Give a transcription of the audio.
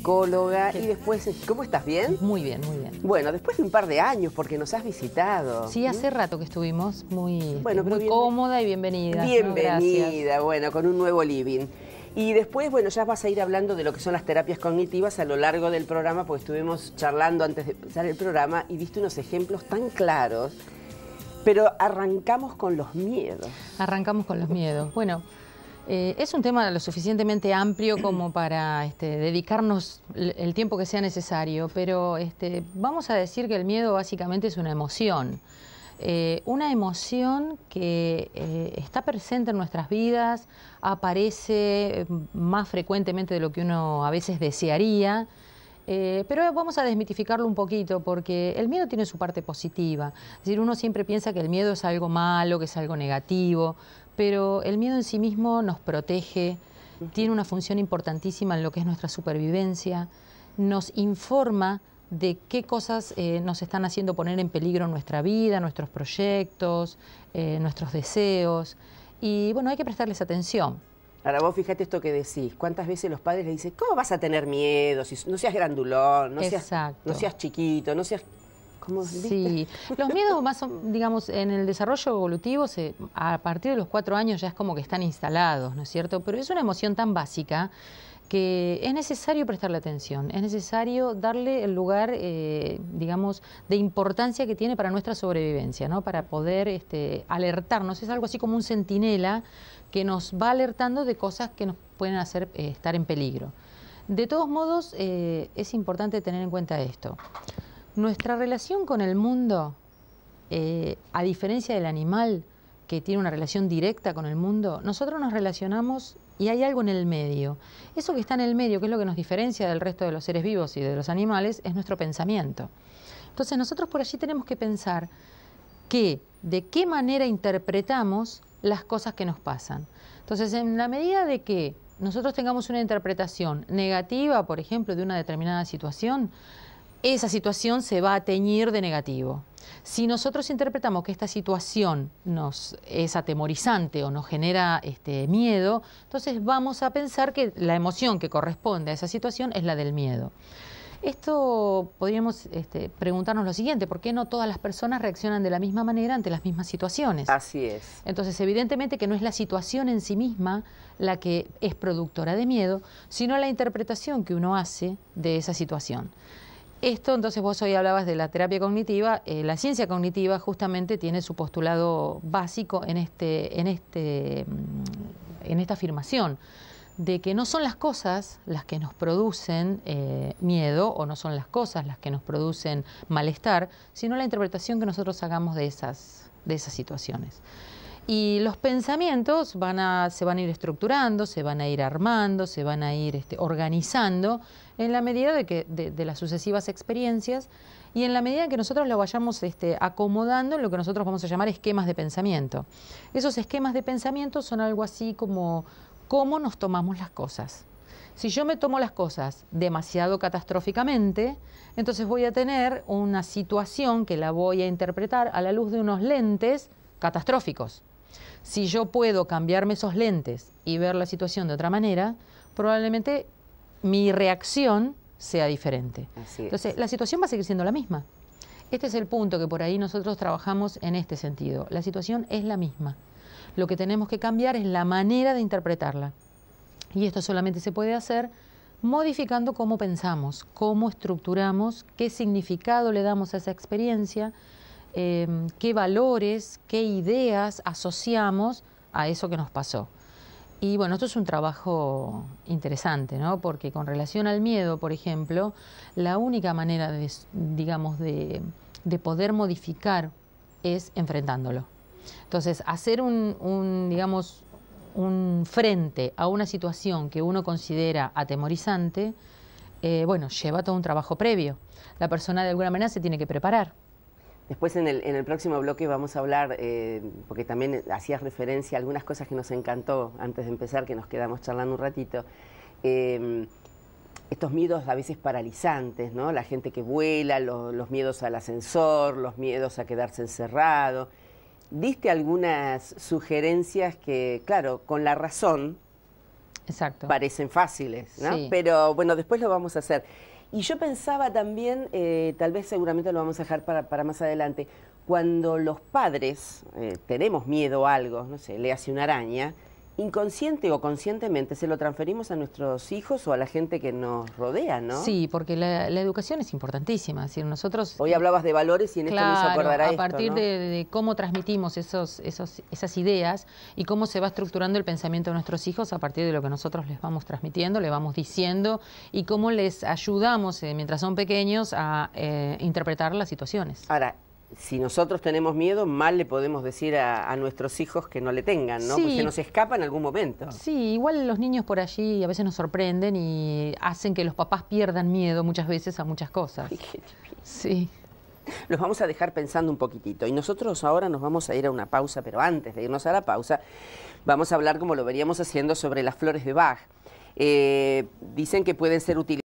psicóloga y después, ¿cómo estás? ¿Bien? Muy bien, muy bien. Bueno, después de un par de años, porque nos has visitado. Sí, hace rato que estuvimos, muy muy cómoda y bienvenida. Bienvenida, bueno, con un nuevo living. Y después, bueno, ya vas a ir hablando de lo que son las terapias cognitivas a lo largo del programa, porque estuvimos charlando antes de empezar el programa y viste unos ejemplos tan claros. Pero arrancamos con los miedos. Arrancamos con los miedos. Bueno, es un tema lo suficientemente amplio como para dedicarnos el tiempo que sea necesario, pero vamos a decir que el miedo básicamente es una emoción. Una emoción que está presente en nuestras vidas, aparece más frecuentemente de lo que uno a veces desearía. Pero vamos a desmitificarlo un poquito porque el miedo tiene su parte positiva. Es decir, uno siempre piensa que el miedo es algo malo, que es algo negativo, pero el miedo en sí mismo nos protege, tiene una función importantísima en lo que es nuestra supervivencia, nos informa de qué cosas nos están haciendo poner en peligro nuestra vida, nuestros proyectos, nuestros deseos. Y bueno, hay que prestarles atención. Ahora vos fíjate esto que decís, ¿cuántas veces los padres le dicen, ¿cómo vas a tener miedo? Si no seas grandulón, no seas chiquito, no seas... Sí, los miedos más, digamos, en el desarrollo evolutivo, a partir de los 4 años ya es como que están instalados, ¿no es cierto? Pero es una emoción tan básica que es necesario prestarle atención, es necesario darle el lugar, digamos, de importancia que tiene para nuestra sobrevivencia, ¿no? Para poder alertarnos, es algo así como un centinela que nos va alertando de cosas que nos pueden hacer estar en peligro. De todos modos, es importante tener en cuenta esto. Nuestra relación con el mundo, a diferencia del animal que tiene una relación directa con el mundo, nosotros nos relacionamos y hay algo en el medio. Eso que está en el medio, que es lo que nos diferencia del resto de los seres vivos y de los animales, es nuestro pensamiento. Entonces nosotros por allí tenemos que pensar de qué manera interpretamos las cosas que nos pasan. Entonces, en la medida de que nosotros tengamos una interpretación negativa, por ejemplo, de una determinada situación, esa situación se va a teñir de negativo. Si nosotros interpretamos que esta situación nos es atemorizante o nos genera miedo, entonces vamos a pensar que la emoción que corresponde a esa situación es la del miedo. Esto podríamos preguntarnos lo siguiente, ¿por qué no todas las personas reaccionan de la misma manera ante las mismas situaciones? Así es. Entonces, evidentemente que no es la situación en sí misma la que es productora de miedo, sino la interpretación que uno hace de esa situación. Esto, entonces, vos hoy hablabas de la terapia cognitiva. La ciencia cognitiva justamente tiene su postulado básico en esta afirmación de que no son las cosas las que nos producen miedo o no son las cosas las que nos producen malestar, sino la interpretación que nosotros hagamos de esas situaciones. Y los pensamientos se van a ir estructurando, se van a ir armando, se van a ir organizando en la medida de las sucesivas experiencias y en la medida en que nosotros lo vayamos acomodando en lo que nosotros vamos a llamar esquemas de pensamiento. Esos esquemas de pensamiento son algo así como cómo nos tomamos las cosas. Si yo me tomo las cosas demasiado catastróficamente, entonces voy a tener una situación que la voy a interpretar a la luz de unos lentes catastróficos. Si yo puedo cambiarme esos lentes y ver la situación de otra manera, probablemente mi reacción sea diferente. Entonces, la situación va a seguir siendo la misma. Este es el punto que por ahí nosotros trabajamos en este sentido. La situación es la misma. Lo que tenemos que cambiar es la manera de interpretarla. Y esto solamente se puede hacer modificando cómo pensamos, cómo estructuramos, qué significado le damos a esa experiencia, qué valores, qué ideas asociamos a eso que nos pasó. Y bueno, esto es un trabajo interesante, ¿no? Porque con relación al miedo, por ejemplo, la única manera de poder modificar es enfrentándolo. Entonces, hacer un frente a una situación que uno considera atemorizante, bueno, lleva todo un trabajo previo. La persona de alguna manera se tiene que preparar. Después en el próximo bloque vamos a hablar, porque también hacías referencia a algunas cosas que nos encantó antes de empezar, que nos quedamos charlando un ratito. Estos miedos a veces paralizantes, ¿no? La gente que vuela, los miedos al ascensor, los miedos a quedarse encerrado. Diste algunas sugerencias que, claro, con la razón Exacto. parecen fáciles, ¿no? Sí. Pero bueno, después lo vamos a hacer. Y yo pensaba también, tal vez seguramente lo vamos a dejar para más adelante, cuando los padres tenemos miedo a algo, no sé, le hace una araña, inconsciente o conscientemente se lo transferimos a nuestros hijos o a la gente que nos rodea, ¿no? Sí, porque la educación es importantísima. Es decir, nosotros... Hoy hablabas de valores y en esto me hizo acordar a esto, partir ¿no? de cómo transmitimos esas ideas y cómo se va estructurando el pensamiento de nuestros hijos a partir de lo que nosotros les vamos transmitiendo, les vamos diciendo y cómo les ayudamos, mientras son pequeños, a interpretar las situaciones. Ahora, si nosotros tenemos miedo, mal le podemos decir a nuestros hijos que no le tengan, ¿no? Sí. Porque se nos escapa en algún momento. Sí, igual los niños por allí a veces nos sorprenden y hacen que los papás pierdan miedo muchas veces a muchas cosas. Ay, qué difícil. Sí. Los vamos a dejar pensando un poquitito. Y nosotros ahora nos vamos a ir a una pausa, pero antes de irnos a la pausa, vamos a hablar, como lo veríamos haciendo, sobre las flores de Bach. Dicen que pueden ser utilizadas